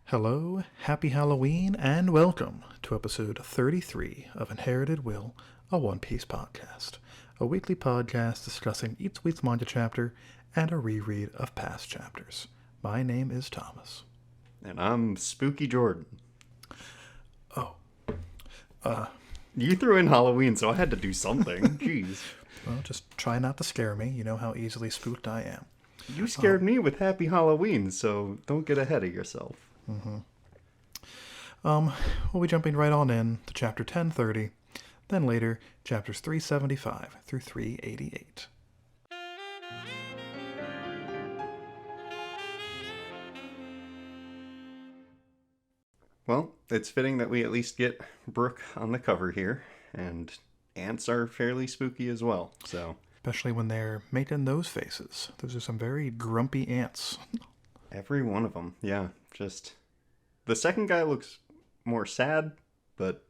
Hello, happy Halloween, and welcome to episode 33 of Inherited Will, a One Piece podcast, a weekly podcast discussing each week's manga chapter and a reread of past chapters. My name is Thomas. And I'm Spooky Jordan. You threw in Halloween, so I had to do something. Jeez. Well, just try not to scare me. You know how easily spooked I am. You scared me with Happy Halloween, so don't get ahead of yourself. We'll be jumping right on in to chapter 1030, then later chapters 375 through 388. Well, it's fitting that we at least get Brooke on the cover here, and ants are fairly spooky as well, so... Especially when they're making those faces. Those are some very grumpy ants. Every one of them, yeah, just... The second guy looks more sad, but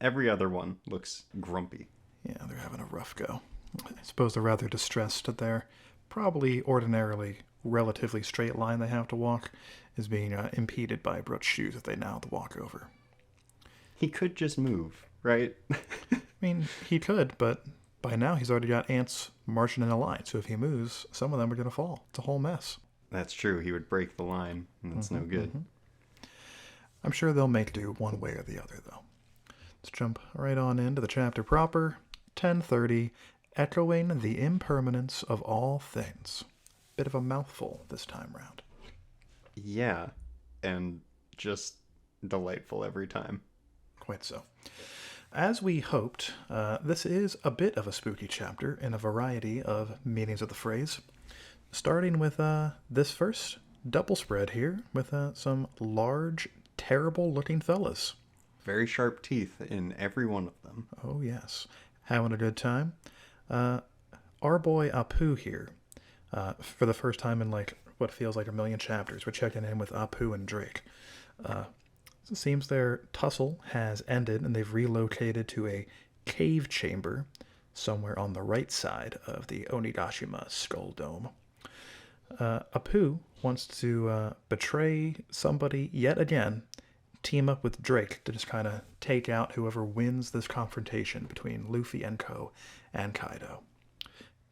every other one looks grumpy. Yeah, they're having a rough go. I suppose they're rather distressed that their probably ordinarily relatively straight line they have to walk is being impeded by Brooke's shoes that they now have to walk over. He could just move, right? I mean, he could, but by now he's already got ants marching in a line, so if he moves, some of them are going to fall. It's a whole mess. That's true, he would break the line, and that's no good. I'm sure they'll make do one way or the other, though. Let's jump right on into the chapter proper, 1030, Echoing the Impermanence of All Things. Bit of a mouthful this time round. Yeah, and just delightful every time. Quite so. As we hoped, this is a bit of a spooky chapter in a variety of meanings of the phrase. Starting with this first double spread here with some large, terrible-looking fellas. Very sharp teeth in every one of them. Oh, yes. Having a good time. Our boy Apu here, for the first time in what feels like a million chapters, we're checking in with Apu and Drake. It seems their tussle has ended and they've relocated to a cave chamber somewhere on the right side of the Onigashima Skull Dome. Apu wants to betray somebody yet again, team up with Drake to just kind of take out whoever wins this confrontation between Luffy and Ko and Kaido.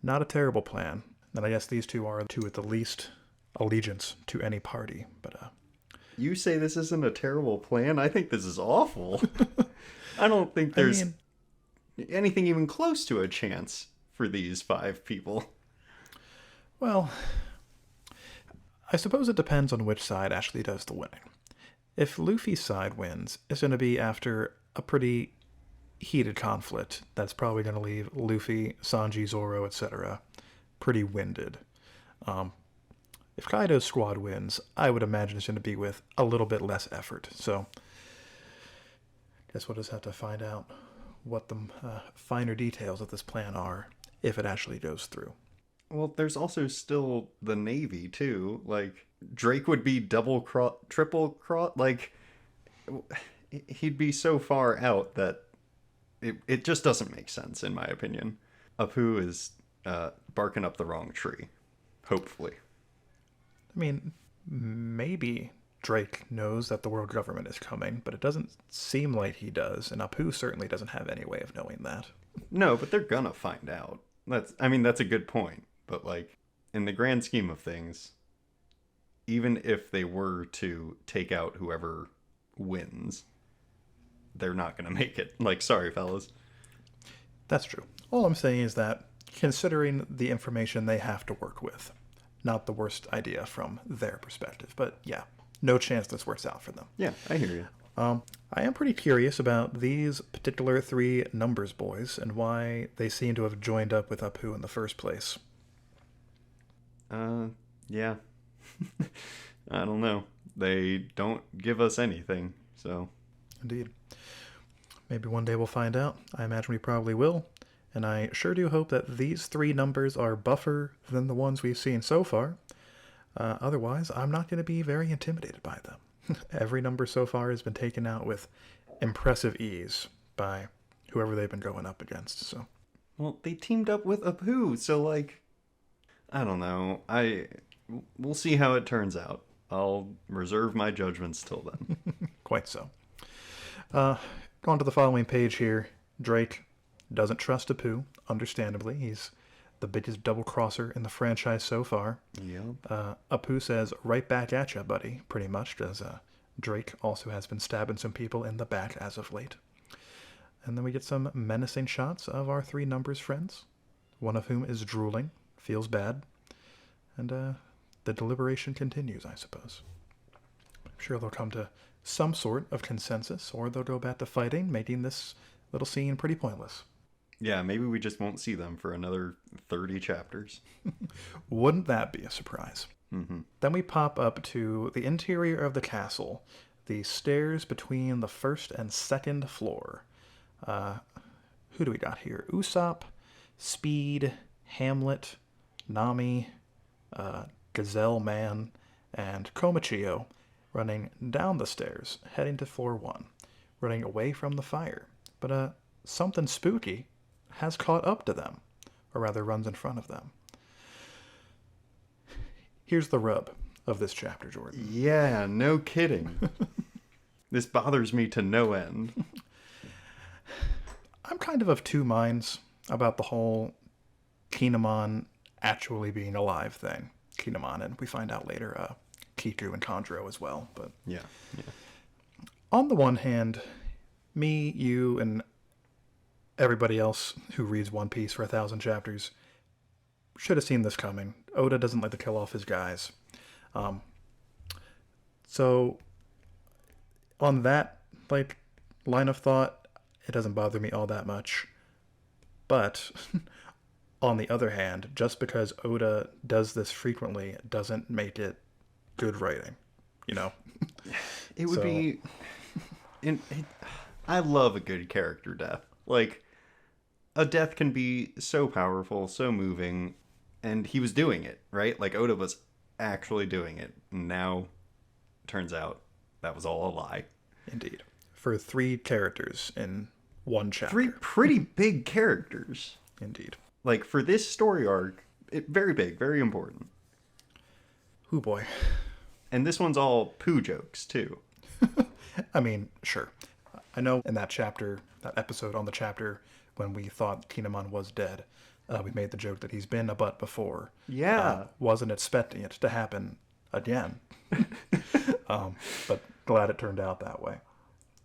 Not a terrible plan, and I guess these two are two with the least allegiance to any party, but You say this isn't a terrible plan? I think this is awful. I don't think there's anything even close to a chance for these five people. Well, I suppose it depends on which side actually does the winning. If Luffy's side wins, it's going to be after a pretty heated conflict that's probably going to leave Luffy, Sanji, Zoro, etc. pretty winded. If Kaido's squad wins, I would imagine it's going to be with a little bit less effort. So, guess we'll just have to find out what the finer details of this plan are if it actually goes through. Well, there's also still the Navy, too. Like, Drake would be triple cross. Like, he'd be so far out that it just doesn't make sense, in my opinion. Apu is barking up the wrong tree. Hopefully. I mean, maybe Drake knows that the world government is coming, but it doesn't seem like he does, and Apu certainly doesn't have any way of knowing that. No, but they're gonna find out. That's a good point. But, in the grand scheme of things, even if they were to take out whoever wins, they're not gonna make it. Sorry, fellas. That's true. All I'm saying is that, considering the information they have to work with, not the worst idea from their perspective. But yeah, no chance this works out for them. Yeah, I hear you. I am pretty curious about these particular three numbers boys and why they seem to have joined up with Apu in the first place. Yeah. I don't know. They don't give us anything, so... Indeed. Maybe one day we'll find out. I imagine we probably will. And I sure do hope that these three numbers are buffer than the ones we've seen so far. Otherwise, I'm not going to be very intimidated by them. Every number so far has been taken out with impressive ease by whoever they've been going up against. So, well, they teamed up with Apu, so I don't know. We'll see how it turns out. I'll reserve my judgments till then. Quite so. On to the following page here. Drake doesn't trust Apu, understandably. He's the biggest double-crosser in the franchise so far. Yep. Apu says, right back at ya, buddy, pretty much, because Drake also has been stabbing some people in the back as of late. And then we get some menacing shots of our three numbers friends, one of whom is drooling, feels bad, and the deliberation continues, I suppose. I'm sure they'll come to some sort of consensus, or they'll go back to fighting, making this little scene pretty pointless. Yeah, maybe we just won't see them for another 30 chapters. Wouldn't that be a surprise? Mm-hmm. Then we pop up to the interior of the castle, the stairs between the first and second floor. Who do we got here? Usopp, Speed, Hamlet, Nami, Gazelle Man, and Komichio running down the stairs, heading to floor 1, running away from the fire. But something spooky has caught up to them, or rather runs in front of them. Here's the rub of this chapter, Jordan. Yeah, no kidding. This bothers me to no end. I'm kind of two minds about the whole Kinemon actually being alive thing. Kinemon, and we find out later, Kiku and Kanjuro as well. But Yeah. on the one hand, me, you, and everybody else who reads One Piece for 1,000 chapters should have seen this coming. Oda doesn't like to kill off his guys. So on that line of thought, it doesn't bother me all that much. But on the other hand, just because Oda does this frequently doesn't make it good writing, you know? It would be... I love a good character death. Like, a death can be so powerful, so moving, and he was doing it, right? Like, Oda was actually doing it. And now, turns out, that was all a lie. Indeed. For 3 characters in one chapter. 3 pretty big characters. Indeed. Like, for this story arc, very big, very important. Hoo boy. And this one's all poo jokes, too. I mean, sure. I know in that chapter, that episode on the chapter, when we thought Kinemon was dead, we made the joke that he's been a butt before. Yeah. Wasn't expecting it to happen again. But glad it turned out that way.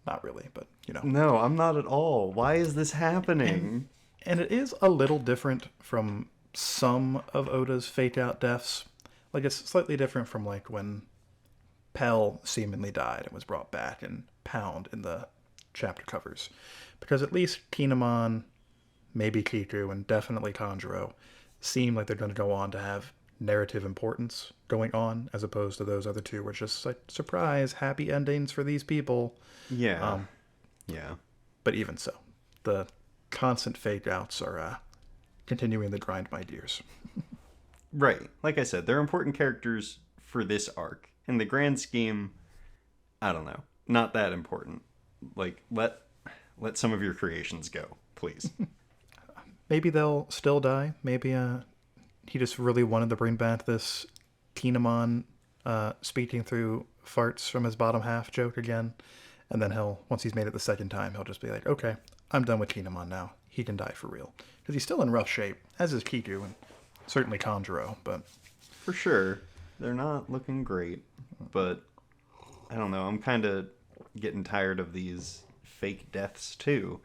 Not really, but, you know. No, I'm not at all. Why is this happening? And it is a little different from some of Oda's fake-out deaths. Like, it's slightly different from, like, when Pell seemingly died and was brought back and Pound in the chapter covers. Because at least Kinemon, maybe Kiku, and definitely Kanjuro seem like they're going to go on to have narrative importance going on, as opposed to those other two, which just like, surprise, happy endings for these people. Yeah. Yeah. But even so, the constant fake-outs are continuing to grind my gears. Right. Like I said, they're important characters for this arc. In the grand scheme, I don't know. Not that important. Like, let some of your creations go, please. Maybe they'll still die. Maybe he just really wanted to bring back this Kinemon speaking through farts from his bottom half joke again. And then once he's made it the second time, he'll just be like, okay, I'm done with Kinemon now. He can die for real. Because he's still in rough shape, as is Kiku, and certainly Kanjuro, but... For sure. They're not looking great, but I don't know. I'm kind of getting tired of these fake deaths, too.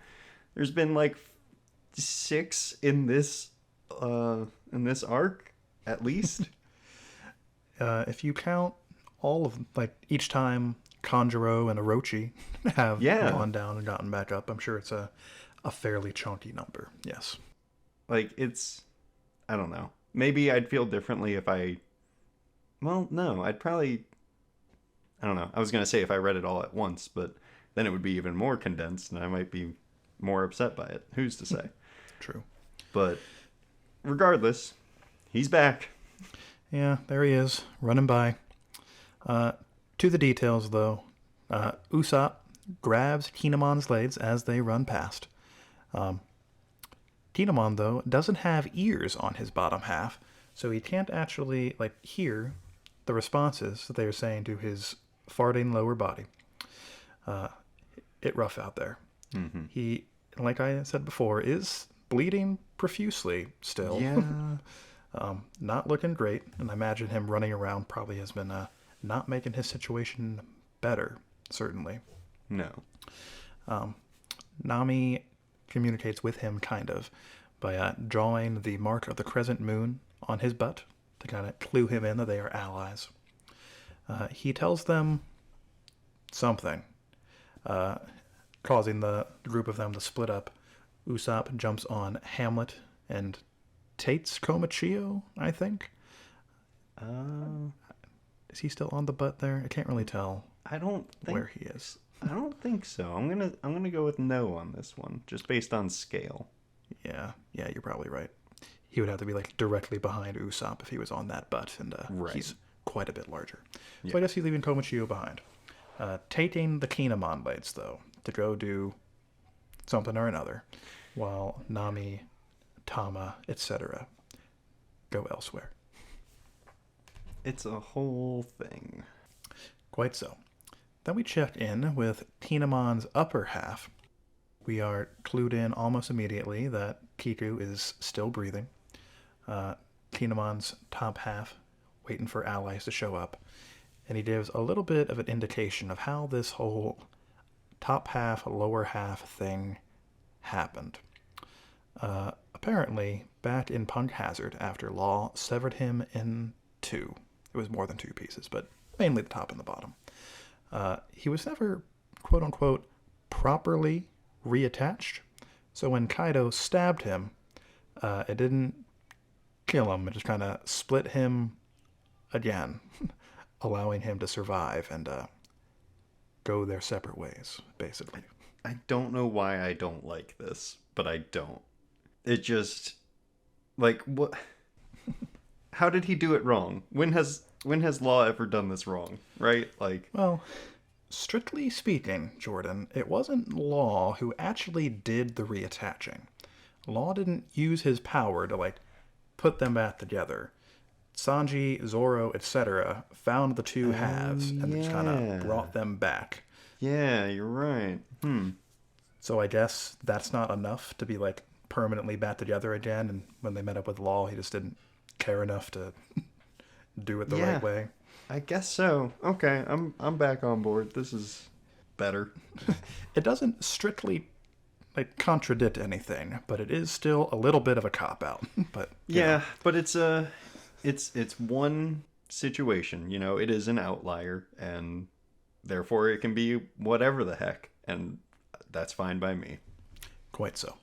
There's been, like, 6 in this arc, at least. If you count all of, like, each time Kanjuro and Orochi have gone down and gotten back up, I'm sure it's a fairly chunky number, yes. Like, it's... I don't know. Maybe I'd feel differently if I... Well, no, I'd probably... I don't know. I was going to say if I read it all at once, but then it would be even more condensed, and I might be more upset by it. Who's to say? True. But regardless, he's back. Yeah, there he is, running by. To the details, though. Usopp grabs Kinemon's legs as they run past. Kinemon, though, doesn't have ears on his bottom half, so he can't actually, like, hear the responses that they are saying to his farting lower body. It rough out there. Mm-hmm. He, like I said before, is bleeding profusely still. Yeah. Not looking great, and I imagine him running around probably has been not making his situation better, certainly. No. Nami communicates with him, kind of, by drawing the mark of the crescent moon on his butt to kind of clue him in that they are allies. He tells them something, causing the group of them to split up. Usopp jumps on Hamlet and Tate's Komachio, I think. Is he still on the butt there? I can't really tell I don't think where he is. I don't think so. I'm gonna go with no on this one, just based on scale. Yeah, you're probably right. He would have to be like directly behind Usopp if he was on that butt, and Right. he's quite a bit larger. Yeah. So I guess he's leaving Komachio behind. Taking the Kinemon blades, though, to go do something or another, while Nami, Tama, etc. go elsewhere. It's a whole thing. Quite so. Then we check in with Kinemon's upper half. We are clued in almost immediately that Kiku is still breathing. Kinemon's top half waiting for allies to show up. And he gives a little bit of an indication of how this whole top half, lower half thing happened. Apparently, back in Punk Hazard, after Law severed him in two. It was more than two pieces, but mainly the top and the bottom. He was never, quote-unquote, properly reattached. So when Kaido stabbed him, it didn't kill him. It just kind of split him again, allowing him to survive and go their separate ways, basically. I don't know why I don't like this, but I don't. It just, like, what? How did he do it wrong? When has Law ever done this wrong? Right? Like, Well, strictly speaking, Jordan, it wasn't Law who actually did the reattaching. Law didn't use his power to, like, put them back together. Sanji, Zoro, etc. found the two halves and just kind yeah. of brought them back. yeah, you're right. So I guess that's not enough to be, like, permanently back together again, and when they met up with Law, he just didn't care enough to do it the Yeah. right way. I guess so. Okay, I'm back on board. This is better. It doesn't strictly, like, contradict anything, but it is still a little bit of a cop-out. But you know. But it's one situation, it is an outlier, and therefore it can be whatever the heck, and that's fine by me. Quite so.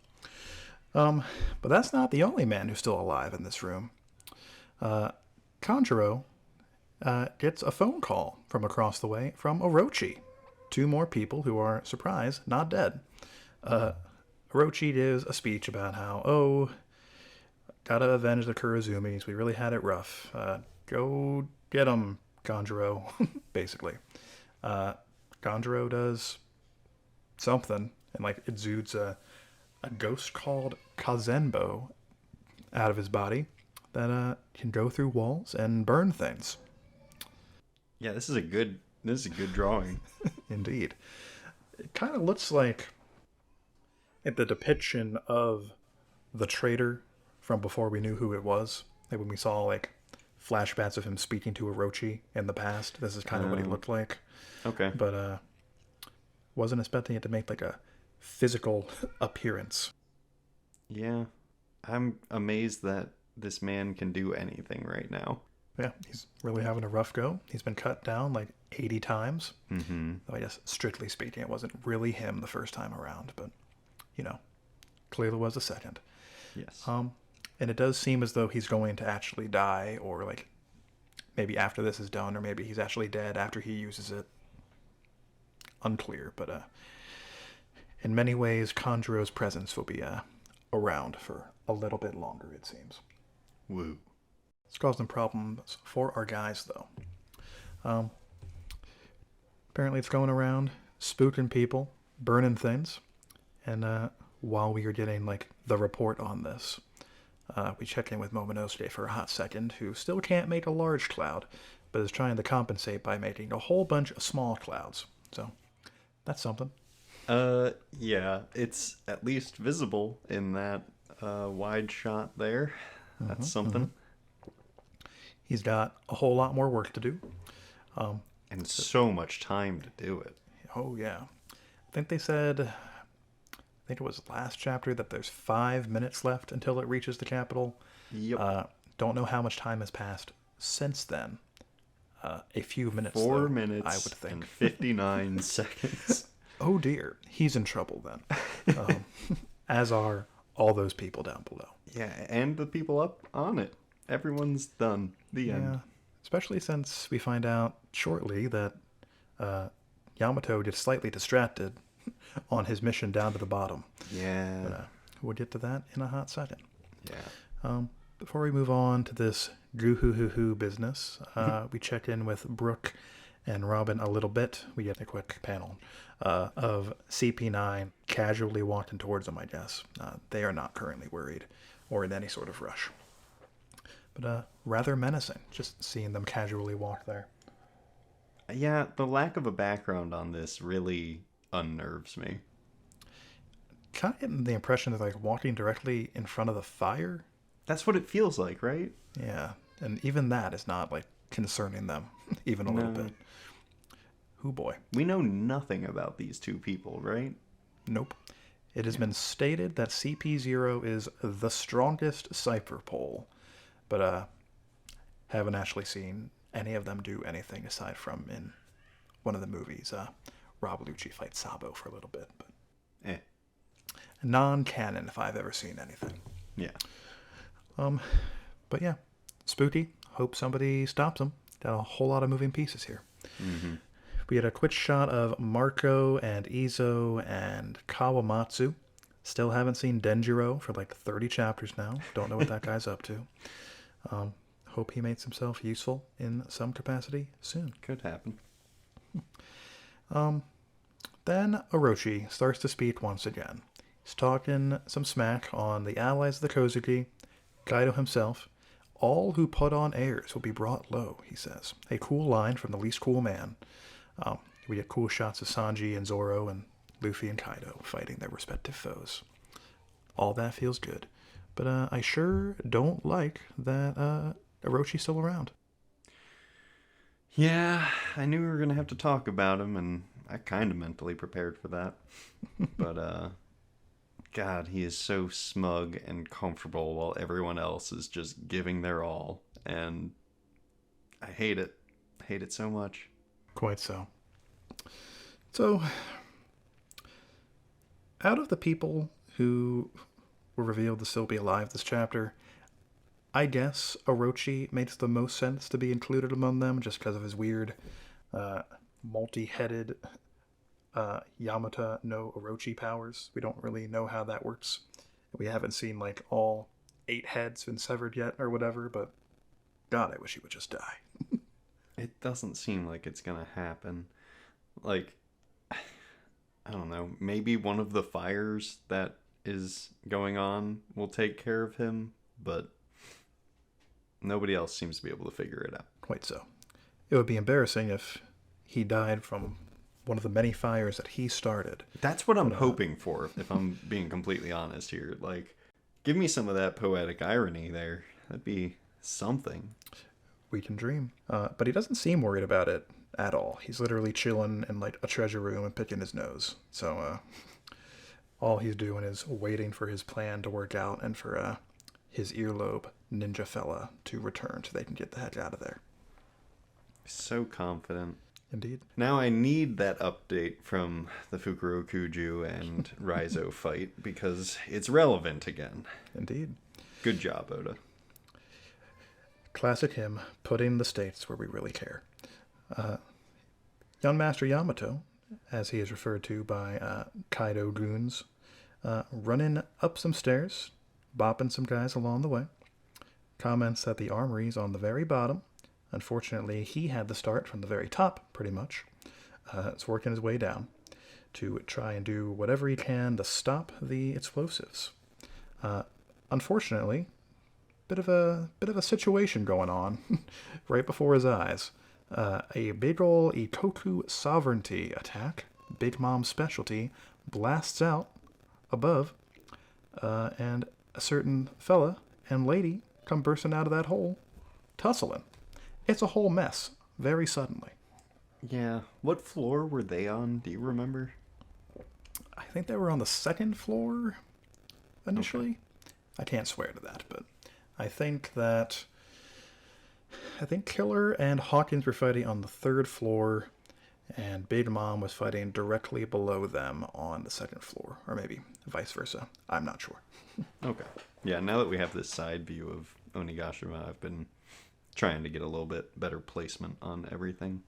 But that's not the only man who's still alive in this room. Kanjuro gets a phone call from across the way from Orochi. Two more people who are, surprised, not dead. Orochi gives a speech about how, gotta avenge the Kurizumis. We really had it rough. Go get them, Kanjuro, basically. Kanjuro does something, and, like, exudes a ghost called Kazenbo out of his body that can go through walls and burn things. Yeah, this is a good drawing. Indeed. It kind of looks like the depiction of the traitor from before we knew who it was. Like when we saw, like, flashbacks of him speaking to Orochi in the past. This is kind of what he looked like. Okay. But wasn't expecting it to make, like, a physical appearance. Yeah. I'm amazed that this man can do anything right now. Yeah, he's really having a rough go. He's been cut down like 80 times. Mm-hmm. Though I guess, strictly speaking, it wasn't really him the first time around, but, clearly was the second. Yes. And it does seem as though he's going to actually die, or, like, maybe after this is done, or maybe he's actually dead after he uses it. Unclear, but in many ways, Kanjuro's presence will be around for a little bit longer, it seems. Woo. It's causing problems for our guys, though. Apparently it's going around, spooking people, burning things. And while we are getting, like, the report on this, We check in with Momonosuke for a hot second, who still can't make a large cloud, but is trying to compensate by making a whole bunch of small clouds. So, that's something. Yeah, it's at least visible in that wide shot there. That's something. He's got a whole lot more work to do. And so much time to do it. Oh, yeah. I think they said, I think it was last chapter, that there's 5 minutes left until it reaches the capital. Yep. Don't know how much time has passed since then. A few minutes, 4 though, minutes I would think. and 59 seconds. Oh dear, he's in trouble then. As are all those people down below. Yeah, and the people up on it. Everyone's done. The end. Especially since we find out shortly that Yamato gets slightly distracted on his mission down to the bottom. Yeah. But, we'll get to that in a hot second. Yeah. Before we move on to this goo-hoo-hoo-hoo business, we check in with Brooke and Robin a little bit. We get a quick panel of CP9 casually walking towards them, I guess. They are not currently worried or in any sort of rush. But rather menacing, just seeing them casually walk there. Yeah, the lack of a background on this really unnerves me. Kind of getting the impression that like walking directly in front of the fire. That's what it feels like, right? Yeah, and even that is not like concerning them, even a little bit. Hoo boy. We know nothing about these two people, right? Nope. It has been stated that CP0 is the strongest cipher pole, but haven't actually seen any of them do anything aside from in one of the movies. Rob Lucci fights Sabo for a little bit, but non-canon if I've ever seen anything. Yeah. But yeah, spooky. Hope somebody stops them. Got a whole lot of moving pieces here. Mm-hmm. We had a quick shot of Marco and Izo and Kawamatsu. Still haven't seen Denjiro for like 30 chapters now. Don't know what that guy's up to. Hope he makes himself useful in some capacity soon. Could happen. Then Orochi starts to speak once again. He's talking some smack on the allies of the Kozuki, Kaido himself. All who put on airs will be brought low, he says. A cool line from the least cool man. We get cool shots of Sanji and Zoro and Luffy and Kaido fighting their respective foes. All that feels good. But I sure don't like that Orochi's still around. Yeah, I knew we were going to have to talk about him, and I kind of mentally prepared for that. But, God, he is so smug and comfortable while everyone else is just giving their all. And I hate it. I hate it so much. Quite so. So, out of the people who were revealed to still be alive this chapter, I guess Orochi makes the most sense to be included among them just because of his weird multi-headed Yamata no Orochi powers. We don't really know how that works. We haven't seen like all 8 heads been severed yet or whatever, but God, I wish he would just die. It doesn't seem like it's gonna happen. Like, I don't know, maybe one of the fires that is going on will take care of him, but nobody else seems to be able to figure it out. Quite so. It would be embarrassing if he died from one of the many fires that he started. That's what I'm hoping for, if I'm being completely honest here. Like, give me some of that poetic irony there. That'd be something. We can dream. But he doesn't seem worried about it at all. He's literally chilling in like a treasure room and picking his nose. So all he's doing is waiting for his plan to work out and for his earlobe ninja fella to return so they can get the heck out of there. So confident. Indeed. Now I need that update from the Fukuro Kuju and Raizo fight because it's relevant again. Indeed. Good job, Oda. Classic him, putting the states where we really care. Young Master Yamato, as he is referred to by Kaido goons, running up some stairs, bopping some guys along the way. Comments that the armory's on the very bottom. Unfortunately, he had the start from the very top, pretty much. It's working his way down to try and do whatever he can to stop the explosives. Unfortunately, bit of a situation going on right before his eyes. A big ol' Ikoku sovereignty attack, Big Mom's specialty, blasts out above, and a certain fella and lady come bursting out of that hole, tussling. It's a whole mess, very suddenly. Yeah. What floor were they on? Do you remember? I think they were on the second floor initially. Okay. I can't swear to that, but I think Killer and Hawkins were fighting on the third floor, and Big Mom was fighting directly below them on the second floor, or maybe vice versa. I'm not sure. Okay. Yeah, now that we have this side view of Onigashima, I've been trying to get a little bit better placement on everything.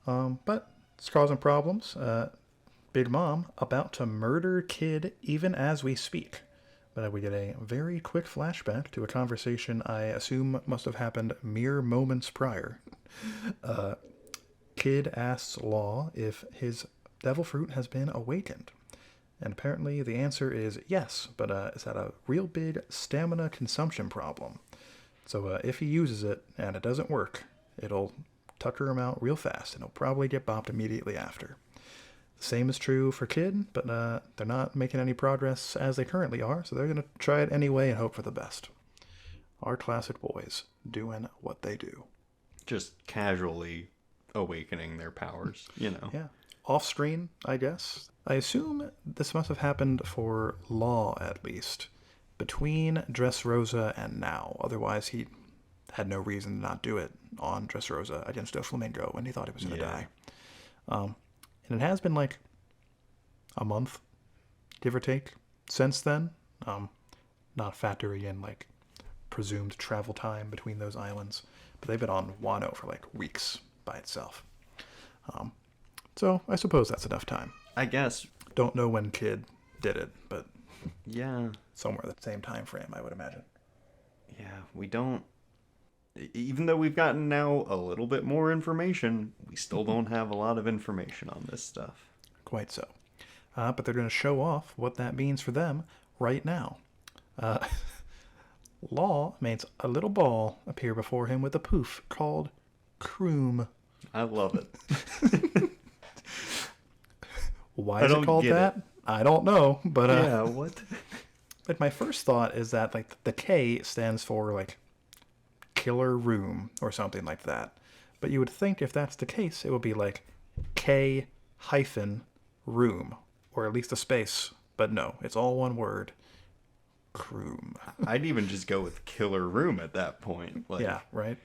But it's causing problems. Big Mom about to murder Kid even as we speak. But we get a very quick flashback to a conversation I assume must have happened mere moments prior. Kid asks Law if his devil fruit has been awakened. And apparently the answer is yes, but it's had a real big stamina consumption problem. So if he uses it and it doesn't work, it'll tucker him out real fast, and he'll probably get bopped immediately after. The same is true for Kid, but they're not making any progress as they currently are, so they're going to try it anyway and hope for the best. Our classic boys doing what they do. Just casually awakening their powers, you know. Yeah. Off screen, I guess. I assume this must have happened for Law, at least, between Dressrosa and now. Otherwise, he had no reason to not do it on Dressrosa against Doflamingo when he thought he was going to die. And it has been like a month, give or take, since then. Not factoring in like presumed travel time between those islands. But they've been on Wano for like weeks by itself. So I suppose that's enough time. I guess. Don't know when Kid did it, but yeah, somewhere the same time frame, I would imagine. Yeah, we don't. Even though we've gotten now a little bit more information, we still don't have a lot of information on this stuff. Quite so. But they're going to show off what that means for them right now. Law makes a little ball appear before him with a poof called Kroom. I love it. Why is it called that? I don't know, but yeah, what? Like my first thought is that like the K stands for like killer room or something like that. But you would think if that's the case, it would be like K-room, or at least a space. But no, it's all one word. Kroom. I'd even just go with killer room at that point. Like, yeah, right?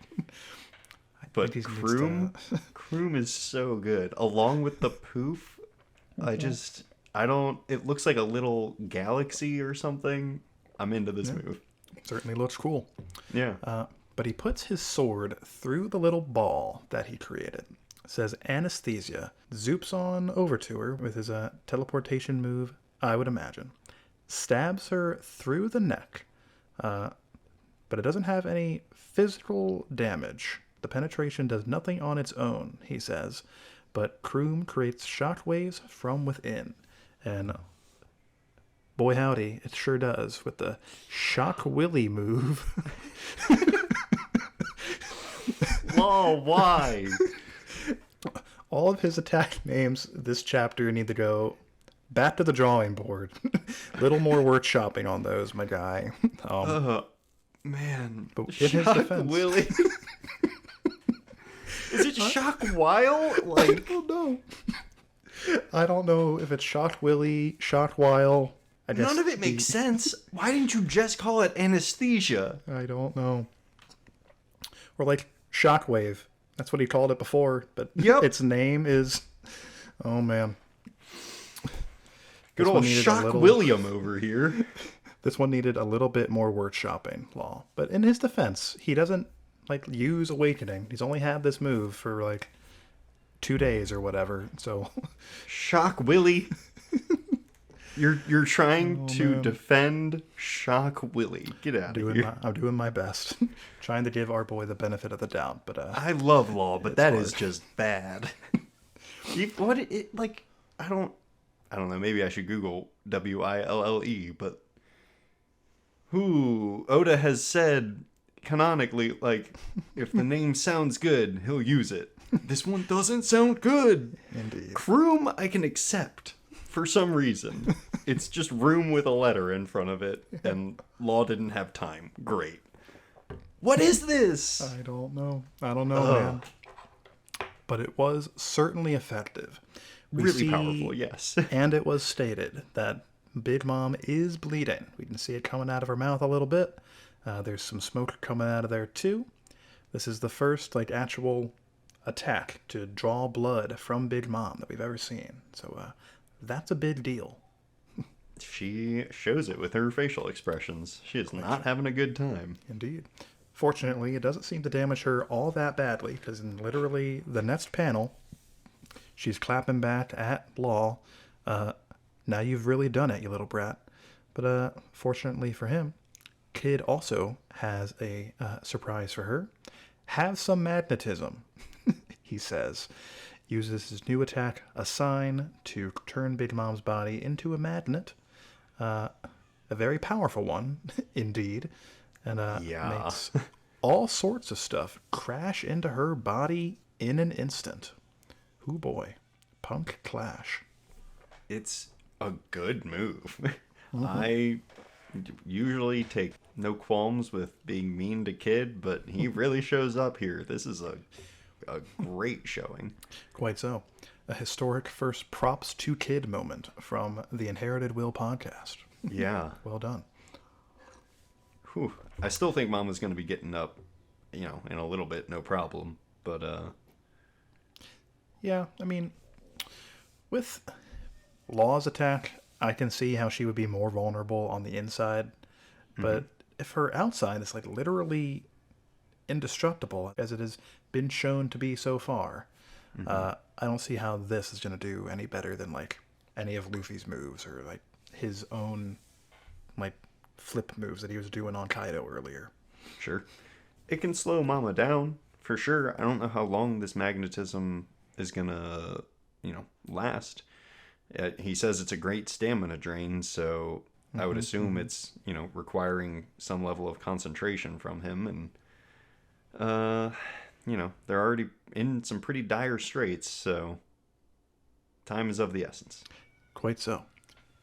But Kroom is so good. Along with the poof, it looks like a little galaxy or something. I'm into this move. Certainly looks cool. Yeah. But he puts his sword through the little ball that he created. Says anesthesia. Zoops on over to her with his teleportation move, I would imagine. Stabs her through the neck. But it doesn't have any physical damage. The penetration does nothing on its own, he says. But Kroom creates shockwaves from within. And boy howdy, it sure does with the Shock Willy move. Oh, why? All of his attack names this chapter need to go back to the drawing board. Little more workshopping on those, my guy. Man. But in his defense, Willy. Is it Shock While? Like, I don't know. I don't know if it's Shock Willy, Shock While. None of it makes sense. Why didn't you just call it anesthesia? I don't know. Or like Shockwave. That's what he called it before, but its name is... Oh, man. Good old Shock William over here. This one needed a little bit more workshopping, Law. But in his defense, he doesn't like use Awakening. He's only had this move for like 2 days or whatever, so... Shock Willy. You're trying to defend Shock Willy. Get out of here. I'm doing my best. Trying to give our boy the benefit of the doubt, but I love Law, but that is just bad. I don't know, maybe I should Google Wille, but who Oda has said canonically, like, if the name sounds good, he'll use it. This one doesn't sound good. Indeed. Kroom I can accept for some reason. It's just room with a letter in front of it, and Law didn't have time. Great. What is this? I don't know, man. But it was certainly effective. Really powerful, yes. And it was stated that Big Mom is bleeding. We can see it coming out of her mouth a little bit. There's some smoke coming out of there too. This is the first actual attack to draw blood from Big Mom that we've ever seen. So that's a big deal. She shows it with her facial expressions. She is not having a good time. Indeed. Fortunately, it doesn't seem to damage her all that badly, because in literally the next panel, she's clapping back at Law. Now you've really done it, you little brat. But fortunately for him, Kid also has a surprise for her. Have some magnetism, he says. Uses his new attack, Assign, to turn Big Mom's body into a magnet. A very powerful one, indeed. And makes all sorts of stuff crash into her body in an instant. Hoo boy. Punk Clash. It's a good move. I usually take no qualms with being mean to Kid, but he really shows up here. This is a great showing. Quite so. A historic first props to Kid moment from the Inherited Will podcast. Yeah. Well done. Whew. I still think Mama's going to be getting up, in a little bit, no problem. But, yeah, I mean, with Law's attack, I can see how she would be more vulnerable on the inside. But if her outside is, literally indestructible, as it has been shown to be so far, I don't see how this is going to do any better than, any of Luffy's moves or, his own, flip moves that he was doing on Kaido earlier. Sure. It can slow Mama down, for sure. I don't know how long this magnetism is gonna, last. He says it's a great stamina drain, so I would assume it's, requiring some level of concentration from him. And, they're already in some pretty dire straits, so time is of the essence. Quite so.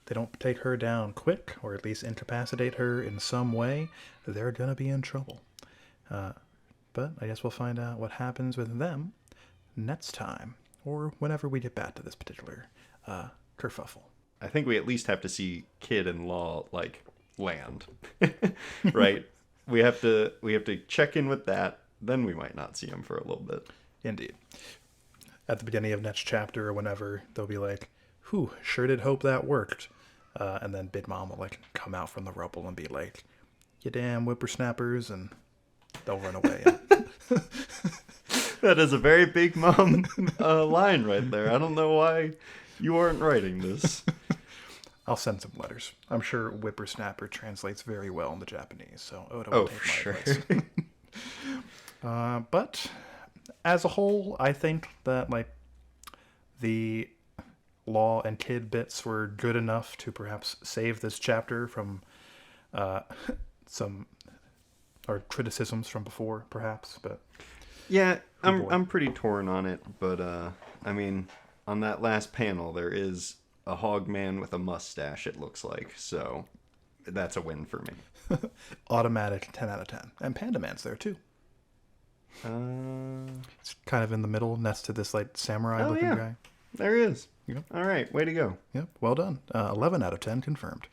They don't take her down quick, or at least incapacitate her in some way, they're going to be in trouble. But I guess we'll find out what happens with them next time, or whenever we get back to this particular kerfuffle. I think we at least have to see Kid and Law, land. Right? We have to check in with that, then we might not see him for a little bit. Indeed. At the beginning of next chapter or whenever, they'll be like, whew, sure did hope that worked. And then Big Mom will come out from the rubble and be like, you damn whippersnappers, and they'll run away. That is a very Big Mom line right there. I don't know why you aren't writing this. I'll send some letters. I'm sure whippersnapper translates very well into Japanese, so Oda will take my advice. But as a whole, I think that the Law and Kid bits were good enough to perhaps save this chapter from some criticisms from before, perhaps. But yeah, I'm pretty torn on it. But I mean, on that last panel, there is a hog man with a mustache. It looks like, so that's a win for me. Automatic 10 out of 10, and Panda Man's there too. It's kind of in the middle, next to this samurai-looking guy. There he is. Yep. All right, way to go. Yep, well done. 11 out of 10 confirmed.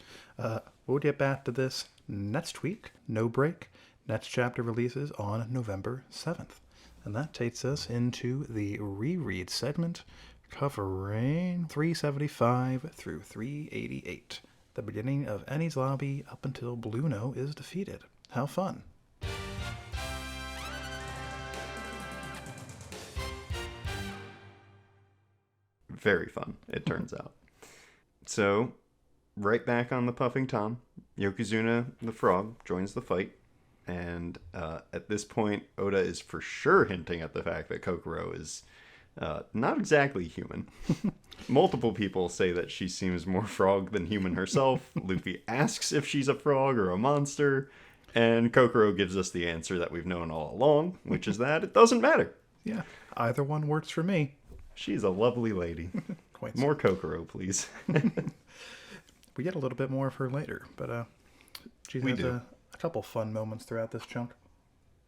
We'll get back to this next week. No break. Next chapter releases on November 7th. And that takes us into the reread segment covering 375 through 388. The beginning of Enies Lobby up until Blueno is defeated. How fun. Very fun, it turns out. So, right back on the Puffing Tom, Yokozuna the Frog joins the fight, and at this point, Oda is for sure hinting at the fact that Kokoro is not exactly human. Multiple people say that she seems more frog than human herself. Luffy asks if she's a frog or a monster, and Kokoro gives us the answer that we've known all along, which is that it doesn't matter. Yeah, either one works for me. She's a lovely lady. Quite More Kokoro, please. We get a little bit more of her later, but she has a couple fun moments throughout this chunk.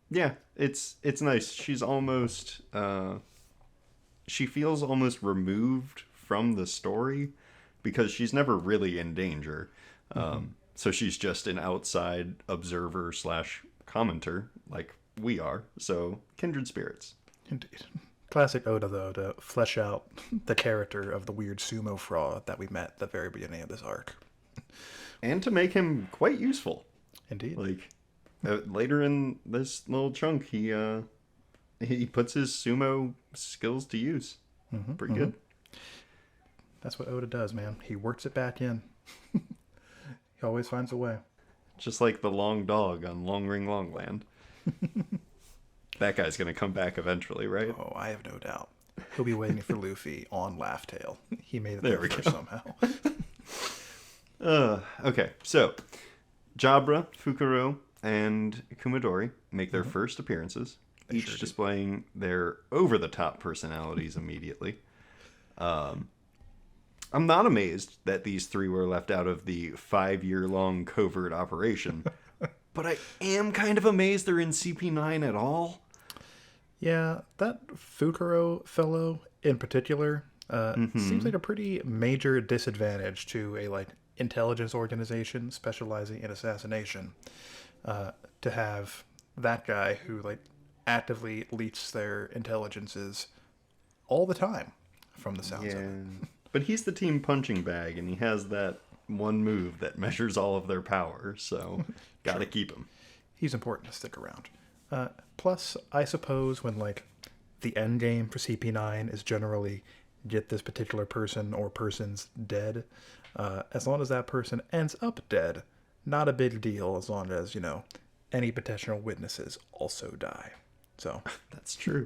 Yeah, it's nice. She's almost she feels almost removed from the story because she's never really in danger. So she's just an outside observer / commenter like we are. So kindred spirits. Indeed. Classic Oda, though, to flesh out the character of the weird sumo fraud that we met at the very beginning of this arc. And to make him quite useful. Indeed. Like later in this little chunk, he puts his sumo skills to use. Pretty good. That's what Oda does, man. He works it back in. He always finds a way. Just like the long dog on Long Ring Longland. That guy's going to come back eventually, right? Oh, I have no doubt. He'll be waiting for Luffy on Laugh Tale. He made it there we first go. somehow. Okay, so Jabra, Fukuro, and Kumadori make their first appearances, each displaying their over-the-top personalities immediately. I'm not amazed that these three were left out of the 5-year-long covert operation, but I am kind of amazed they're in CP9 at all. Yeah, that Fukuro fellow in particular seems like a pretty major disadvantage to a intelligence organization specializing in assassination. To have that guy who actively leaks their intelligences all the time, from the sounds of it. But he's the team punching bag, and he has that one move that measures all of their power, so gotta keep him. He's important to stick around. Plus, I suppose when the end game for CP9 is generally get this particular person or persons dead, as long as that person ends up dead, not a big deal as long as, any potential witnesses also die. So That's true.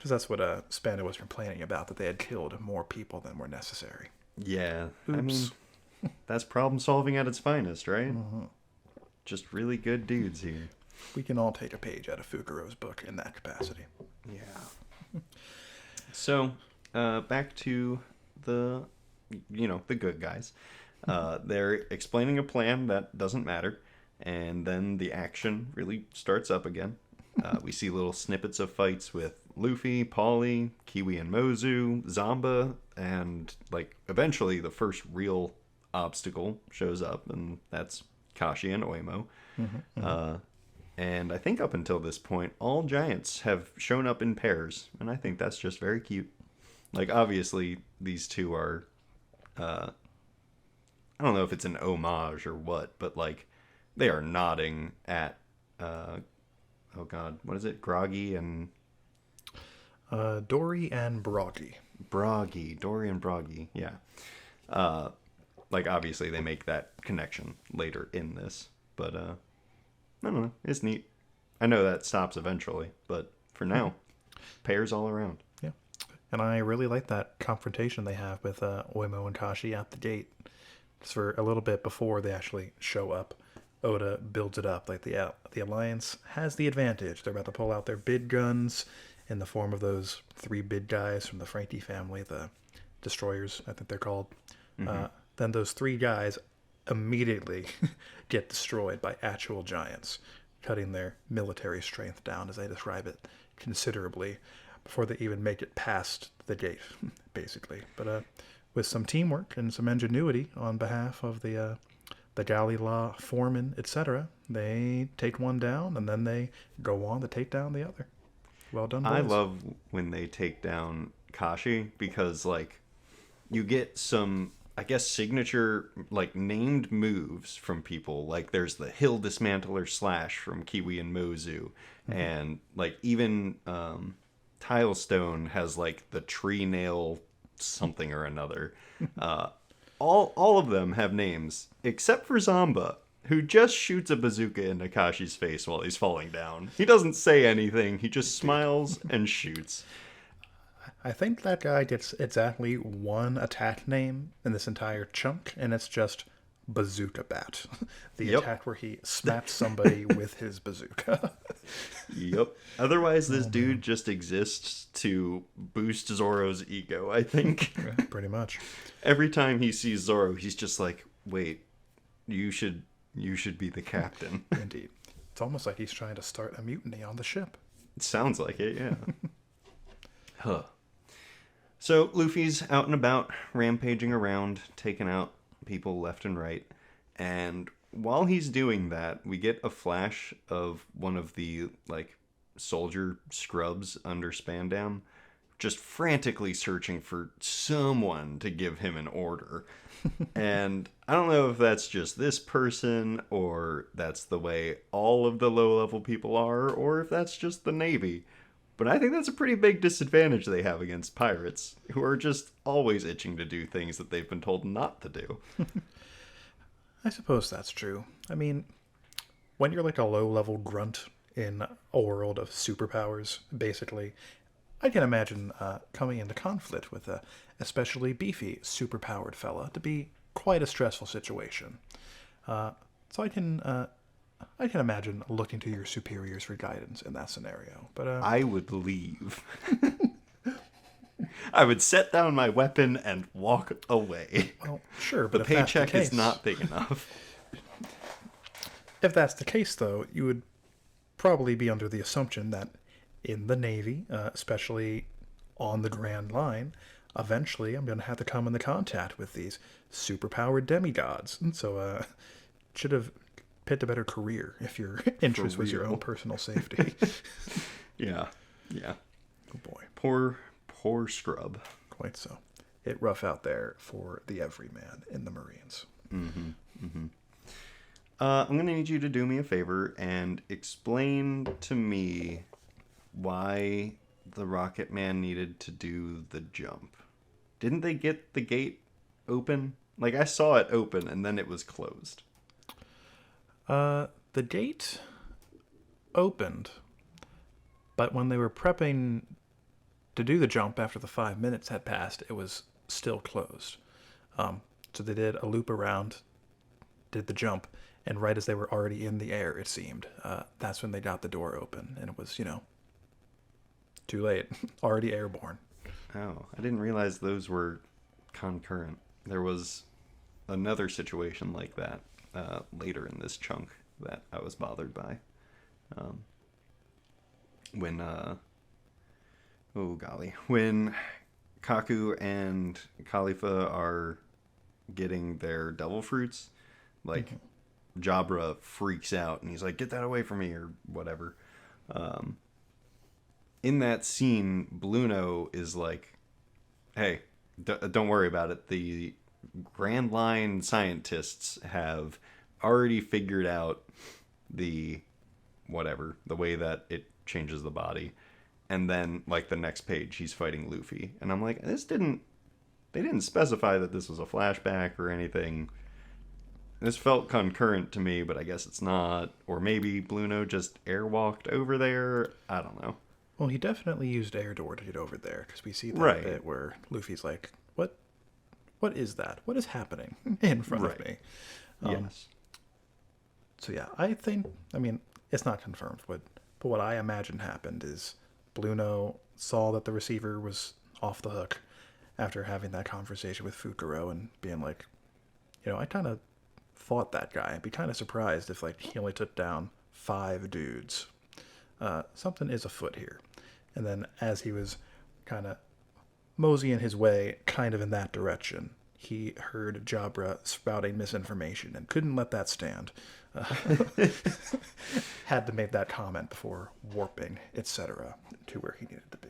because that's what Spanda was complaining about, that they had killed more people than were necessary. Yeah. Oops. I mean, that's problem solving at its finest, right? Just really good dudes here. We can all take a page out of Fukuro's book in that capacity. Yeah. So, back to the good guys. They're explaining a plan that doesn't matter, and then the action really starts up again. We see little snippets of fights with Luffy, Paulie, Kiwi and Mozu, Zamba, and eventually the first real obstacle shows up, and that's Kashi and Oimo. And I think up until this point, all giants have shown up in pairs, and I think that's just very cute. Obviously, these two are, I don't know if it's an homage or what, but they are nodding at, oh god, what is it? Groggy and... Dory and Broggy. Dory and Broggy, yeah. Obviously they make that connection later in this, but, I don't know, it's neat. I know that stops eventually, but for now, pairs all around. Yeah. And I really like that confrontation they have with Oimo and Kashi at the gate. Just for a little bit before they actually show up, Oda builds it up. The Alliance has the advantage. They're about to pull out their big guns in the form of those 3 big guys from the Frankie family, the Destroyers, I think they're called. Then those 3 guys immediately get destroyed by actual giants, cutting their military strength down, as they describe it, considerably before they even make it past the gate, basically. But with some teamwork and some ingenuity on behalf of the Galley Law foreman, etc., they take one down, and then they go on to take down the other. Well done, boys. I love when they take down Kashi, because you get some, I guess, signature named moves from people. There's the Hill Dismantler Slash from Kiwi and Mozu, and even Tilestone has the Tree Nail something or another. All of them have names except for Zamba, who just shoots a bazooka in Nakashi's face while he's falling down. He doesn't say anything. He just smiles and shoots. I think that guy gets exactly one attack name in this entire chunk, and it's just Bazooka Bat. The Yep. attack where he smacks somebody with his bazooka. Yep. Otherwise, this dude just exists to boost Zoro's ego, I think. Yeah, pretty much. Every time he sees Zoro, he's just like, wait, you should be the captain. Indeed. It's almost like he's trying to start a mutiny on the ship. It sounds like it, yeah. Huh. So Luffy's out and about, rampaging around, taking out people left and right. And while he's doing that, we get a flash of one of the, like, soldier scrubs under Spandam just frantically searching for someone to give him an order. And I don't know if that's just this person, or that's the way all of the low-level people are, or if that's just the Navy. But I think that's a pretty big disadvantage they have against pirates, who are just always itching to do things that they've been told not to do. I suppose that's true. I mean, when you're like a low-level grunt in a world of superpowers, basically, I can imagine coming into conflict with a especially beefy, superpowered fella to be quite a stressful situation. So I can imagine looking to your superiors for guidance in that scenario. But I would leave. I would set down my weapon and walk away. well, sure, The but if that's the paycheck is case- not big enough. If that's the case, though, you would probably be under the assumption that in the Navy, especially on the Grand Line, eventually I'm going to have to come into contact with these superpowered demigods. And so, should have picked a better career if your interest was your real. own personal safety. Yeah. Yeah. Oh boy, Poor scrub. quite so. It rough out there for the everyman in the Marines. I'm going to need you to do me a favor and explain to me why the Rocket Man needed to do the jump. Didn't they get the gate open? Like, I saw it open and then it was closed. The gate opened, but when they were prepping to do the jump after the 5 minutes had passed, it was still closed. So they did a loop around, did the jump, and right as they were already in the air, it seemed, that's when they got the door open, and it was, too late. Already airborne. Oh, I didn't realize those were concurrent. There was another situation like that later in this chunk that I was bothered by. When Kaku and Khalifa are getting their devil fruits, like Jabra freaks out and he's like, "Get that away from me," or whatever. In that scene, Bluno is like, "Hey, don't worry about it. The Grand Line scientists have already figured out the way that it changes the body." And then, like, the next page, he's fighting Luffy. And I'm like, they didn't specify that this was a flashback or anything. This felt concurrent to me, but I guess it's not. Or maybe Bluno just airwalked over there. I don't know. Well, he definitely used air door to get over there, because we see that Right. bit where Luffy's like, what is that? What is happening in front of me? Yes. So yeah, I mean, it's not confirmed, but what I imagine happened is Bluno saw that the receiver was off the hook after having that conversation with Fukuro and being like, I kind of fought that guy. I'd be kind of surprised if, like, he only took down 5 dudes. Something is afoot here. And then as he was kind of moseying his way kind of in that direction, he heard Jabra spouting misinformation and couldn't let that stand. Had to make that comment before warping, etc., to where he needed to be.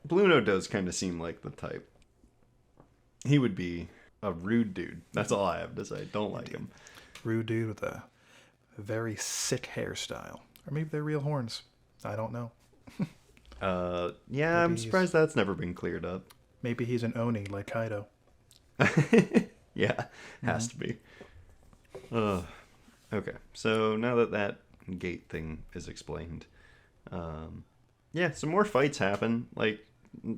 Bluno does kind of seem like the type. He would be a rude dude. That's all I have to say. Don't like him. Rude dude with a very sick hairstyle. Or maybe they're real horns. I don't know. Yeah, I'm surprised that's never been cleared up. Maybe he's an Oni like Kaido. Yeah, has to be. Okay, so now that gate thing is explained, yeah, some more fights happen. Like,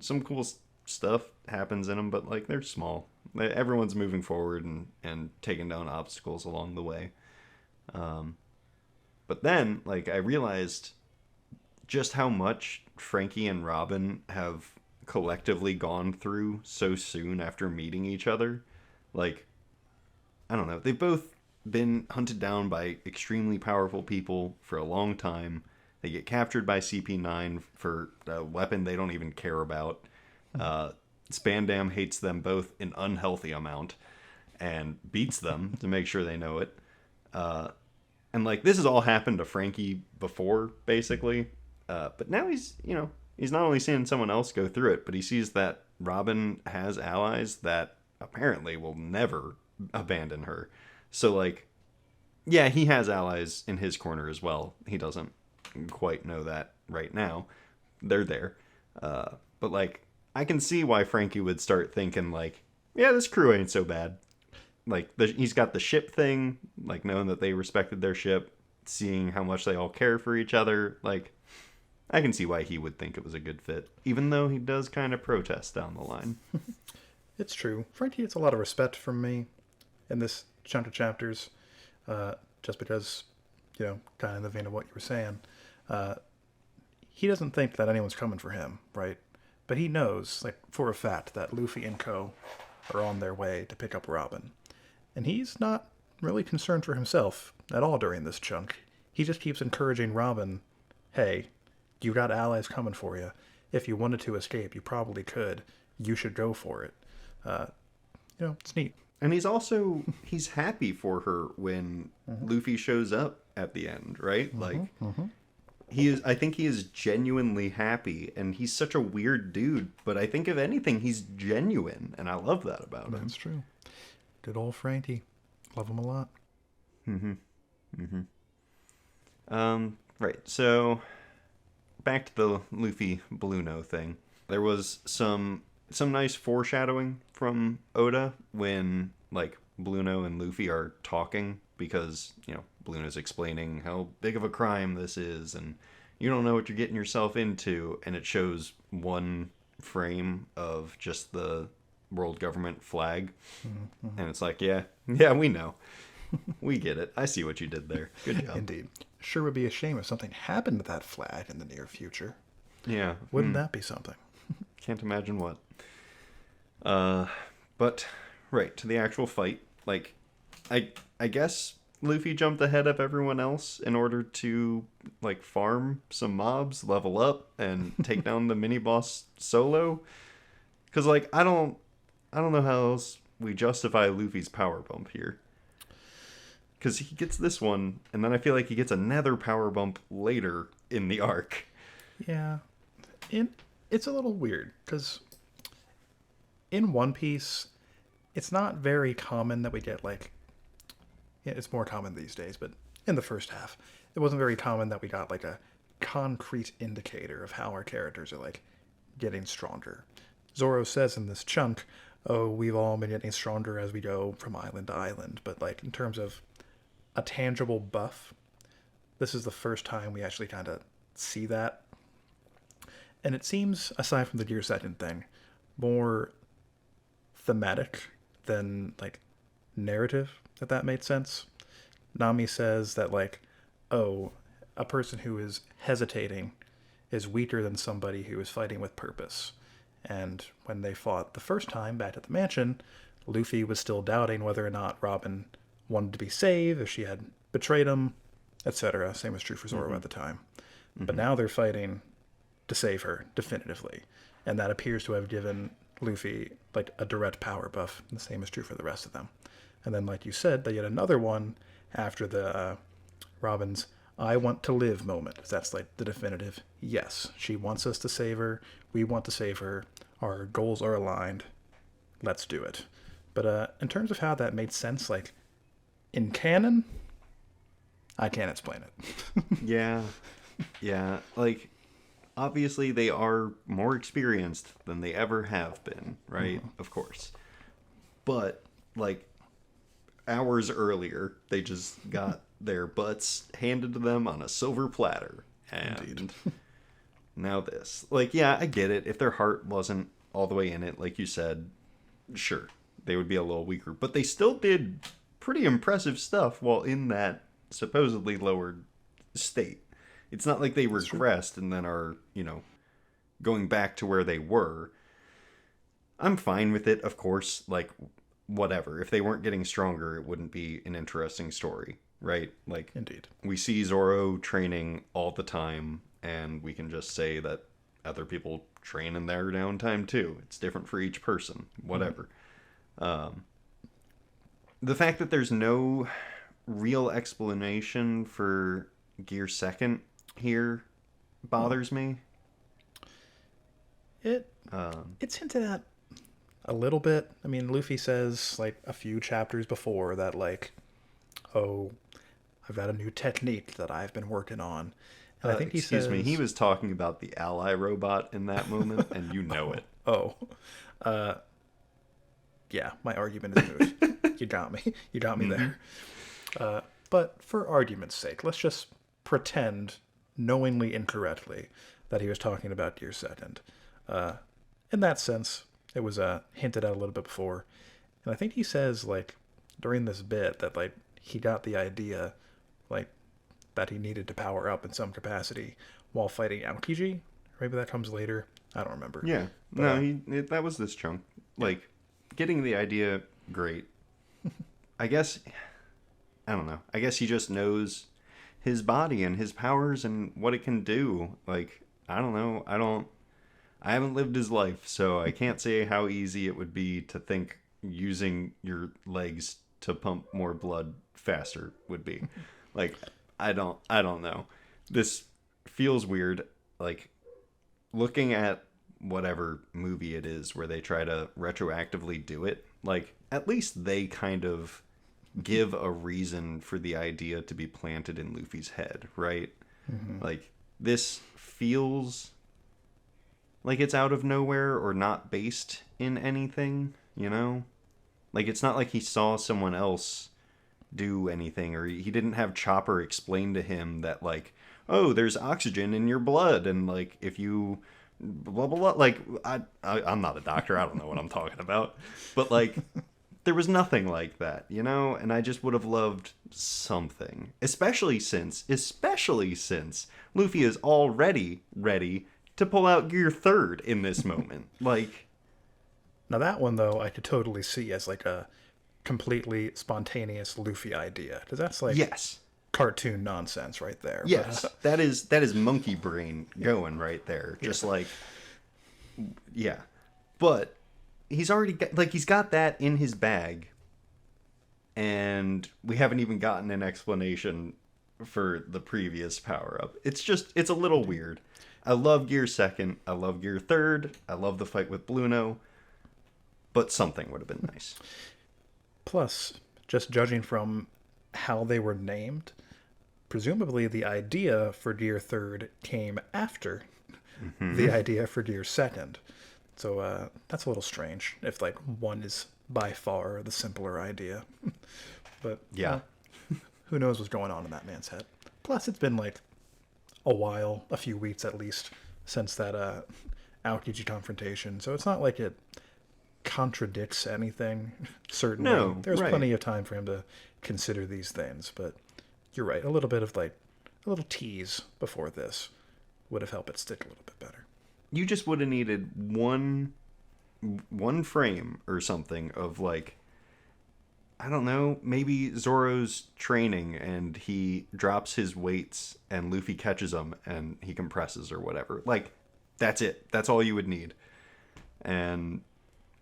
some cool stuff happens in them, but like they're small. Everyone's moving forward and taking down obstacles along the way. But then, like, I realized just how much Frankie and Robin have collectively gone through so soon after meeting each other. Like, I don't know. They've both been hunted down by extremely powerful people for a long time. They get captured by CP9 for a weapon they don't even care about. Spandam hates them both an unhealthy amount and beats them to make sure they know it. And like this has all happened to Frankie before, basically. But now he's not only seeing someone else go through it, but he sees that Robin has allies that apparently will never abandon her. So like, yeah, he has allies in his corner as well. He doesn't quite know that right now. They're there. But like, I can see why Frankie would start thinking like, yeah, this crew ain't so bad. Like he's got the ship thing, like knowing that they respected their ship, seeing how much they all care for each other. Like, I can see why he would think it was a good fit, even though he does kind of protest down the line. It's true. Frankie gets a lot of respect from me in this chunk of chapters, just because, kind of in the vein of what you were saying. He doesn't think that anyone's coming for him, right? But he knows, like, for a fact that Luffy and co. are on their way to pick up Robin. And he's not really concerned for himself at all during this chunk. He just keeps encouraging Robin, hey, you got allies coming for you. If you wanted to escape, you probably could. You should go for it. It's neat. And he's happy for her when Luffy shows up at the end, right? I think he is genuinely happy, and he's such a weird dude, but I think if anything, he's genuine, and I love that about him. That's true. Good old Frankie. Love him a lot. Right, so back to the Luffy Blueno thing. There was some nice foreshadowing from Oda when, like, Blueno and Luffy are talking, because, Blueno's explaining how big of a crime this is, and you don't know what you're getting yourself into, and it shows one frame of just the world government flag, and it's like, yeah, we know. We get it. I see what you did there. Good job. Indeed. Sure would be a shame if something happened to that flag in the near future. Yeah. Wouldn't that be something? Can't imagine what. But, right, to the actual fight, like, I guess Luffy jumped ahead of everyone else in order to, like, farm some mobs, level up, and take down the mini-boss solo. Because, like, I don't know how else we justify Luffy's power bump here. Because he gets this one, and then I feel like he gets another power bump later in the arc. Yeah. It's a little weird, because in One Piece, it's not very common that we get, like... Yeah, it's more common these days, but in the first half, it wasn't very common that we got, like, a concrete indicator of how our characters are, like, getting stronger. Zoro says in this chunk, oh, we've all been getting stronger as we go from island to island, but, like, in terms of a tangible buff, this is the first time we actually kind of see that. And it seems, aside from the Gear Second thing, more thematic than, like, narrative, if that made sense. Nami says that, like, oh, a person who is hesitating is weaker than somebody who is fighting with purpose. And when they fought the first time back at the mansion, Luffy was still doubting whether or not Robin wanted to be saved, if she had betrayed him, etc. Same was true for Zoro at the time. But now they're fighting to save her, definitively. And that appears to have given Luffy, like, a direct power buff. And the same is true for the rest of them. And then, like you said, they get another one after the Robin's I want to live moment. That's, like, the definitive yes. She wants us to save her. We want to save her. Our goals are aligned. Let's do it. But in terms of how that made sense, like, in canon, I can't explain it. Yeah. Like, obviously they are more experienced than they ever have been, right? Of course. But, like, hours earlier, they just got their butts handed to them on a silver platter. And now this. Like, yeah, I get it. If their heart wasn't all the way in it, like you said, sure, they would be a little weaker. But they still did pretty impressive stuff while in that supposedly lowered state. It's not like they regressed and then are, going back to where they were. I'm fine with it, of course, like, whatever. If they weren't getting stronger, it wouldn't be an interesting story, right? Like, Indeed. we see Zoro training all the time, and we can just say that other people train in their downtime too. It's different for each person, whatever. The fact that there's no real explanation for Gear Second here bothers me. It's hinted at a little bit. I mean, Luffy says, like, a few chapters before that, like, oh, I've got a new technique that I've been working on. And I think he says... Excuse me, he was talking about the ally robot in that moment, and you know it. Oh. Yeah, my argument is moot. You got me. You got me there. But for argument's sake, let's just pretend, knowingly incorrectly, that he was talking about Gear Second. In that sense, it was hinted at a little bit before. And I think he says, like, during this bit that, like, he got the idea, like, that he needed to power up in some capacity while fighting Aokiji. Maybe that comes later. I don't remember. Yeah. But, that was this chunk. Like, getting the idea, great. I guess, I don't know. I guess he just knows his body and his powers and what it can do. Like, I don't know. I haven't lived his life, so I can't say how easy it would be to think using your legs to pump more blood faster would be. Like, I don't know. This feels weird. Like, looking at whatever movie it is where they try to retroactively do it, like, at least they kind of give a reason for the idea to be planted in Luffy's head, right? Like, this feels like it's out of nowhere or not based in anything, you know? Like, it's not like he saw someone else do anything, or he didn't have Chopper explain to him that, like, oh, there's oxygen in your blood, and, like, if you blah blah blah. Like, I'm not a doctor, I don't know what I'm talking about, but, like, there was nothing like that, you know? And I just would have loved something, especially since Luffy is already ready to pull out Gear Third in this moment. Like, now that one, though, I could totally see as, like, a completely spontaneous Luffy idea, because that's, like, yes, cartoon nonsense right there. Yes, but, that is monkey brain going right there. Just like, yeah. But he's already got, like, he's got that in his bag, and we haven't even gotten an explanation for the previous power up. It's a little weird. I love Gear Second. I love Gear Third. I love the fight with Bluno. But something would have been nice. Plus, just judging from how they were named, presumably the idea for Gear Third came after the idea for Gear Second. So that's a little strange if, like, one is by far the simpler idea. But yeah, who knows what's going on in that man's head. Plus, it's been, like, a while, a few weeks at least, since that Aokiji confrontation. So it's not like it contradicts anything, certainly. No, there's right. plenty of time for him to consider these things, but you're right, a little bit of, like, a little tease before this would have helped it stick a little bit better. You just would have needed one frame or something of, like, I don't know, maybe Zoro's training and he drops his weights and Luffy catches them and he compresses or whatever. Like, that's it. That's all you would need. And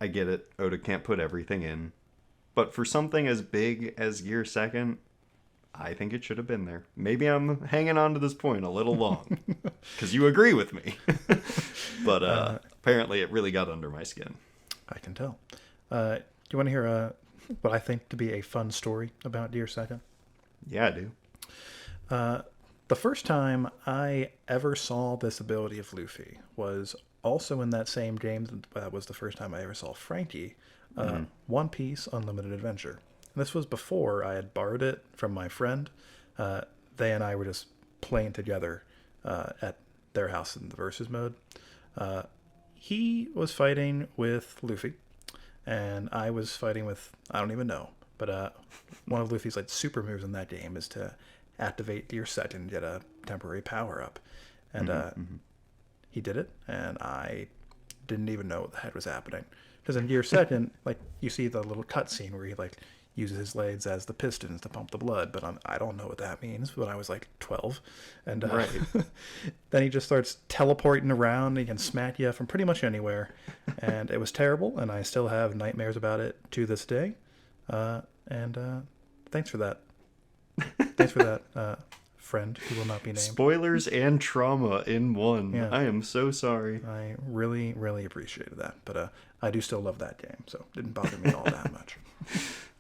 I get it. Oda can't put everything in. But for something as big as Gear Second, I think it should have been there. Maybe I'm hanging on to this point a little long because you agree with me. But apparently it really got under my skin. I can tell. Do you want to hear what I think to be a fun story about Gear Second? Yeah, I do. The first time I ever saw this ability of Luffy was also in that same game. That was the first time I ever saw Frankie. One Piece Unlimited Adventure. And this was before I had borrowed it from my friend. They and I were just playing together at their house in the versus mode. he was fighting with Luffy, and I was fighting with, I don't even know, but one of Luffy's like super moves in that game is to activate your set and get a temporary power up, and he did it, and I didn't even know what the heck was happening. Because in Gear Second, like, you see the little cutscene where he, like, uses his legs as the pistons to pump the blood, but I don't know what that means when I was, like, 12. And Right. then he just starts teleporting around. He can smack you from pretty much anywhere. And it was terrible, and I still have nightmares about it to this day. And thanks for that. Thanks for that, friend who will not be named. Spoilers and trauma in one. Yeah. I am so sorry. I really, really appreciated that. But I do still love that game, so it didn't bother me all that much.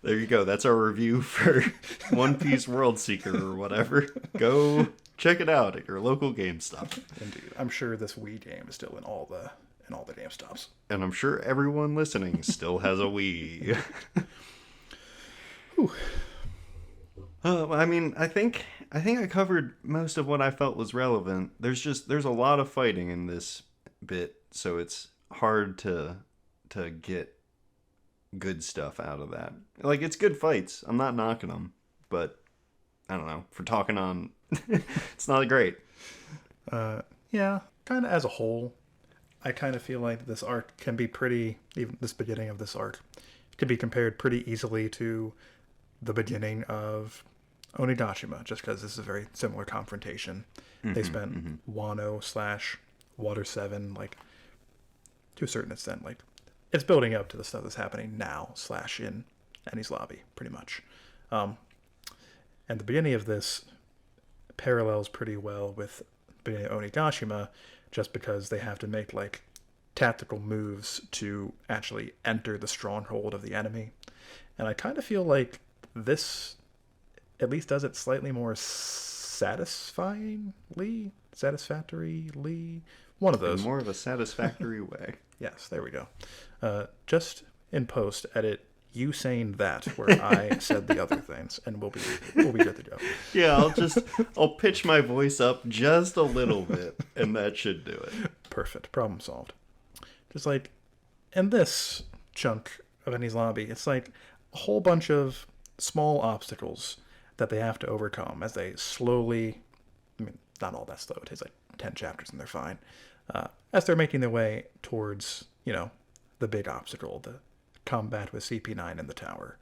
There you go. That's our review for One Piece World Seeker or whatever. Go check it out at your local GameStop. Indeed. I'm sure this Wii game is still in all the GameStops. And I'm sure everyone listening still has a Wii. I mean, I think I covered most of what I felt was relevant. There's a lot of fighting in this bit, so it's hard to get good stuff out of that. Like, it's good fights. I'm not knocking them, but I don't know. For talking on, it's not great. Yeah, kind of as a whole, I kind of feel like this arc can be pretty, even this beginning of this arc, could be compared pretty easily to the beginning of Onigashima, just because this is a very similar confrontation. They spent Wano / Water 7, like, to a certain extent, like, it's building up to the stuff that's happening now / in Enies Lobby, pretty much. And the beginning of this parallels pretty well with the beginning of Onigashima, just because they have to make, like, tactical moves to actually enter the stronghold of the enemy. And I kind of feel like this at least does it slightly more satisfactorily, one of those. In more of a satisfactory way. Yes, there we go. Just in post, edit you saying that where I said the other things, and we'll be good to go. Yeah, I'll pitch my voice up just a little bit, and that should do it. Perfect. Problem solved. Just like in this chunk of Enies Lobby, it's like a whole bunch of small obstacles that they have to overcome as they slowly, I mean, not all that slow, it takes like 10 chapters and they're fine, as they're making their way towards, the big obstacle, the combat with CP9 in the tower.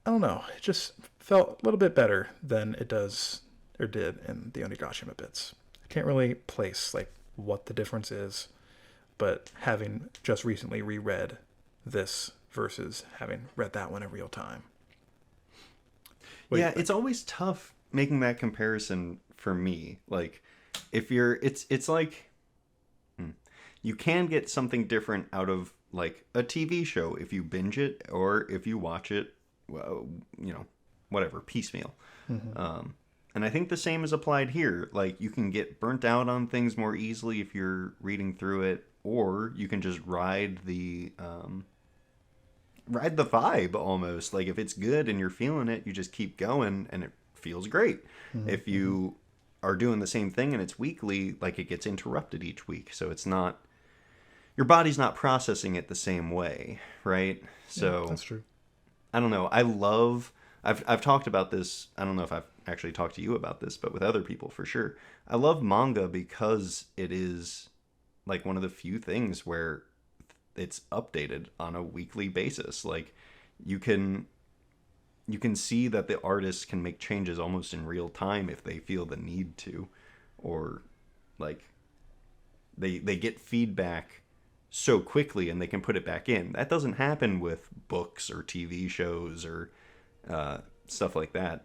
I don't know, it just felt a little bit better than it does, or did, in the Onigashima bits. I can't really place, like, what the difference is, but having just recently reread this versus having read that one in real time. Yeah, it's always tough making that comparison for me. Like, if you're, it's like, you can get something different out of, like, a TV show if you binge it or if you watch it, whatever, piecemeal. And I think the same is applied here. Like, you can get burnt out on things more easily if you're reading through it, or you can just ride the vibe almost. Like, if it's good and you're feeling it, you just keep going and it feels great. If you are doing the same thing and it's weekly, like, it gets interrupted each week, so it's not, your body's not processing it the same way, right? So yeah, that's true. I don't know. I've talked about this. I don't know if I've actually talked to you about this, but with other people for sure. I love manga because it is like one of the few things where it's updated on a weekly basis. Like, you can see that the artists can make changes almost in real time if they feel the need to, or like they get feedback so quickly and they can put it back in. That doesn't happen with books or TV shows or stuff like that.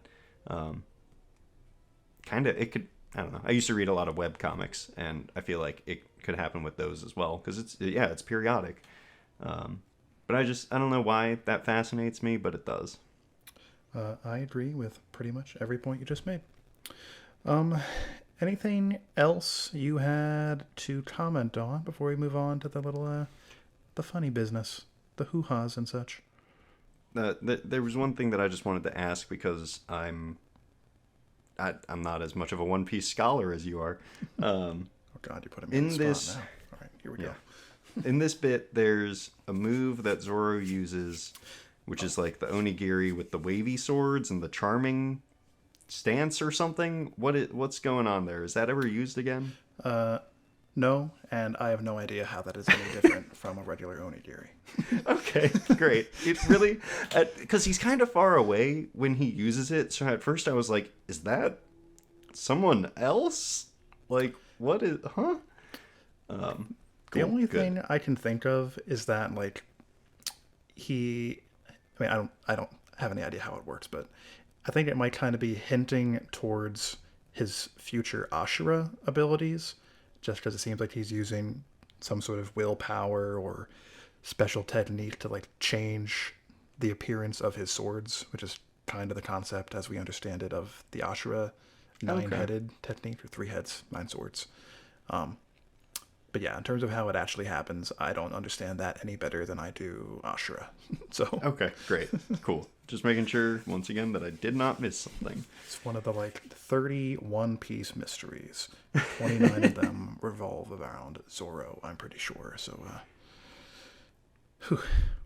It could, I don't know. I used to read a lot of web comics, and I feel like it could happen with those as well, because it's periodic. But I don't know why that fascinates me, but it does. I agree with pretty much every point you just made. Anything else you had to comment on before we move on to the little, the funny business, the hoo-has and such? There was one thing that I just wanted to ask, because I'm not as much of a One Piece scholar as you are. Oh God, you put him in the spot now. All right. here we go. In this bit, there's a move that Zoro uses, which is like the onigiri with the wavy swords and the charming stance or something. What's going on there? Is that ever used again? No, and I have no idea how that is any different from a regular onigiri. Okay, great. It really, because he's kind of far away when he uses it. So at first I was like, is that someone else? Like, what is, huh? The only thing I can think of is that, like, I don't have any idea how it works, but I think it might kind of be hinting towards his future Ashura abilities, just because it seems like he's using some sort of willpower or special technique to, like, change the appearance of his swords, which is kind of the concept as we understand it of the Ashura nine-headed technique, or 3 heads, 9 swords. But yeah, in terms of how it actually happens, I don't understand that any better than I do Ashura. So okay, great, cool. Just making sure once again that I did not miss something. It's one of the 30 One Piece mysteries. 29 of them revolve around Zoro, I'm pretty sure. So,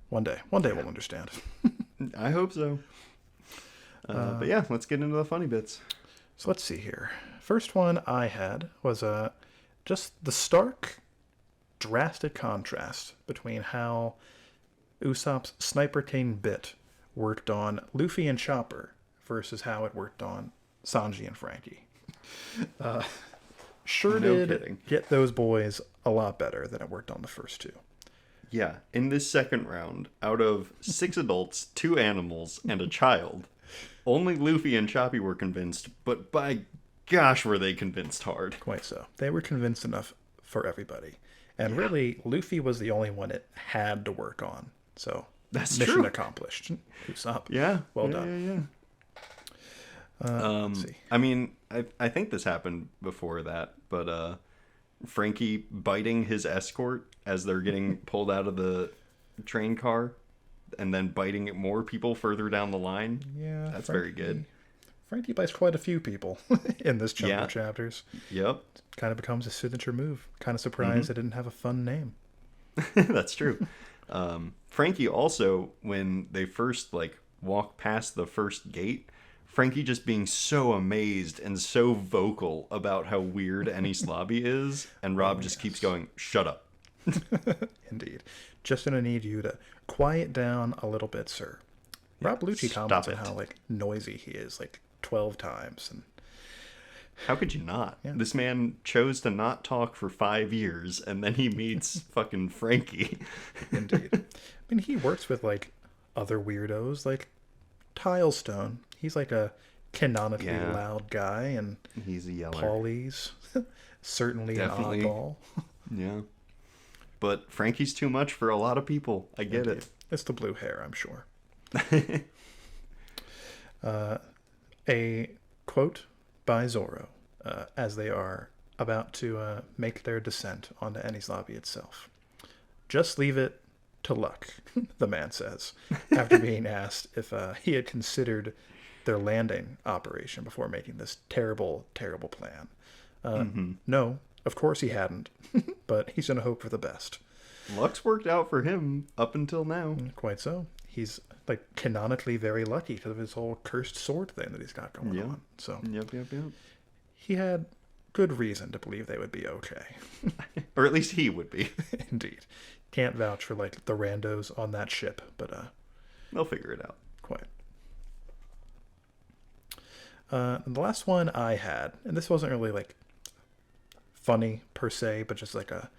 one day we'll understand. I hope so. But yeah, let's get into the funny bits. So let's see here. First one I had was just the stark, drastic contrast between how Usopp's Sniper King bit worked on Luffy and Chopper versus how it worked on Sanji and Frankie. Did get those boys a lot better than it worked on the first 2. Yeah, in this second round, out of 6 adults, 2 animals, and a child, only Luffy and Choppy were convinced, but by gosh, were they convinced hard. Quite so. They were convinced enough for everybody. And really, Luffy was the only one it had to work on. So, that's mission true. Accomplished. Usopp. Yeah. Well done. Let's see. I mean, I think this happened before that, but Frankie biting his escort as they're getting pulled out of the train car and then biting more people further down the line. Yeah. That's very good. Frankie bites quite a few people in this chunk of chapters. Yep. Kind of becomes his signature move. Kind of surprised it didn't have a fun name. That's true. Frankie also, when they first walk past the first gate, Frankie just being so amazed and so vocal about how weird Enies Lobby is, and Rob just keeps going, "Shut up." Indeed. Just gonna need you to quiet down a little bit, sir. Rob Lucci comments on how noisy he is 12 times, and how could you not? Yeah. This man chose to not talk for 5 years, and then he meets fucking Frankie. Indeed. I mean, he works with other weirdos like Tilestone. He's a canonically loud guy, and he's a yeller. Paulie's certainly Definitely. an oddball. Yeah. But Frankie's too much for a lot of people. I get it. It's the blue hair, I'm sure. A quote by Zoro as they are about to make their descent onto Enies Lobby itself. "Just leave it to luck," the man says, after being asked if he had considered their landing operation before making this terrible, terrible plan. No, of course he hadn't, but he's going to hope for the best. Luck's worked out for him up until now. Quite so. He's canonically very lucky because of his whole cursed sword thing that he's got going on. So Yep. he had good reason to believe they would be okay. Or at least he would be. Indeed. Can't vouch for the randos on that ship, but they'll figure it out. Quite. The last one I had, and this wasn't really funny per se, but just a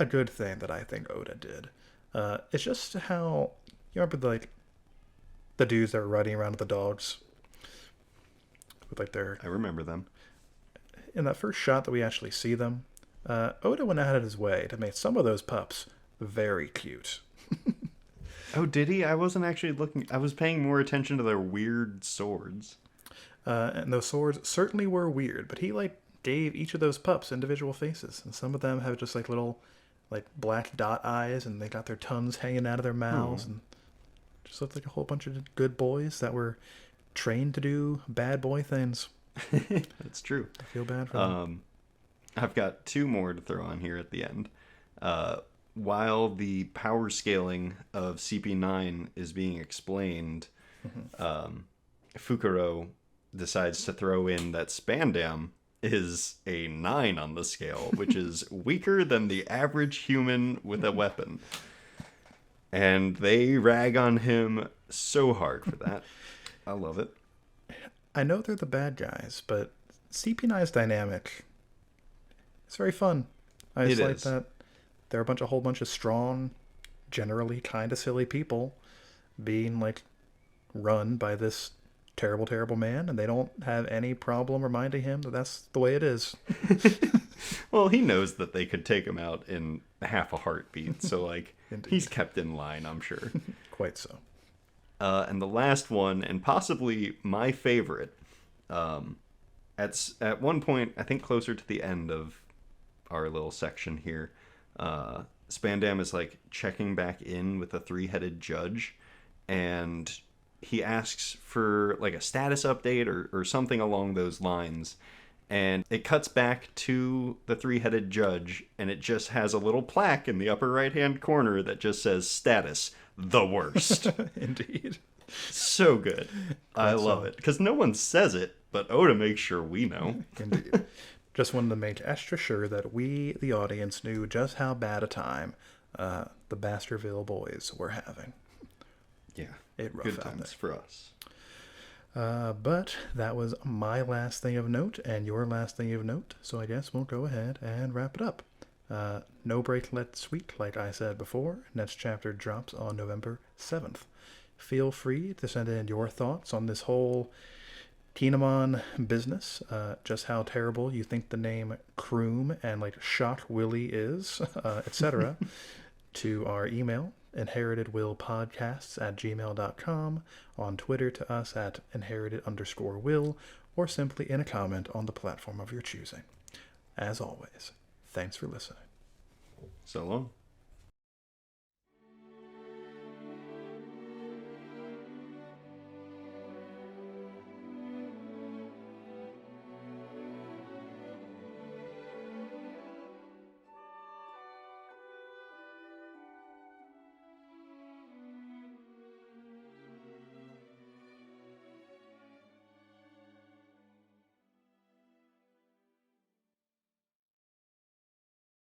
good thing that I think Oda did. It's just how you remember the dudes that were riding around with the dogs with their. I remember them. In that first shot that we actually see them, Oda went out of his way to make some of those pups very cute. Oh, did he? I wasn't actually looking. I was paying more attention to their weird swords. And those swords certainly were weird, but he gave each of those pups individual faces, and some of them have just little black dot eyes, and they got their tongues hanging out of their mouths, and just looked like a whole bunch of good boys that were trained to do bad boy things. That's true. I feel bad for them. I've got two more to throw on here at the end. While the power scaling of CP9 is being explained, Fukuro decides to throw in that Spandam is a 9 on the scale, which is weaker than the average human with a weapon. And they rag on him so hard for that. I love it. I know they're the bad guys, but CP9's dynamic. It's very fun. I just like that they're a whole bunch of strong, generally kind of silly people being like run by this terrible, terrible man, and they don't have any problem reminding him that that's the way it is. Well, he knows that they could take him out in half a heartbeat, so like he's kept in line, I'm sure. Quite so. And the last one, and possibly my favorite, at one point, I think closer to the end of our little section here, Spandam is like checking back in with a three-headed judge, and he asks for like a status update or something along those lines. And it cuts back to the three-headed judge, and it just has a little plaque in the upper right-hand corner that just says status, the worst. Indeed. So good. I love it. Because no one says it, but Oda makes sure we know. Indeed. Just wanted to make extra sure that we, the audience, knew just how bad a time the Baskerville boys were having. Yeah. Rough good out times there. for us. But that was my last thing of note and your last thing of note, so I guess we'll go ahead and wrap it up. No Break Let Sweet, like I said before. Next chapter drops on November 7th. Feel free to send in your thoughts on this whole Kinemon business, just how terrible you think the name Kroom and like Shock Willie is, etc. to our email, inheritedwillpodcasts@gmail.com, on Twitter to us at inherited_will, or simply in a comment on the platform of your choosing. As always, thanks for listening. So long.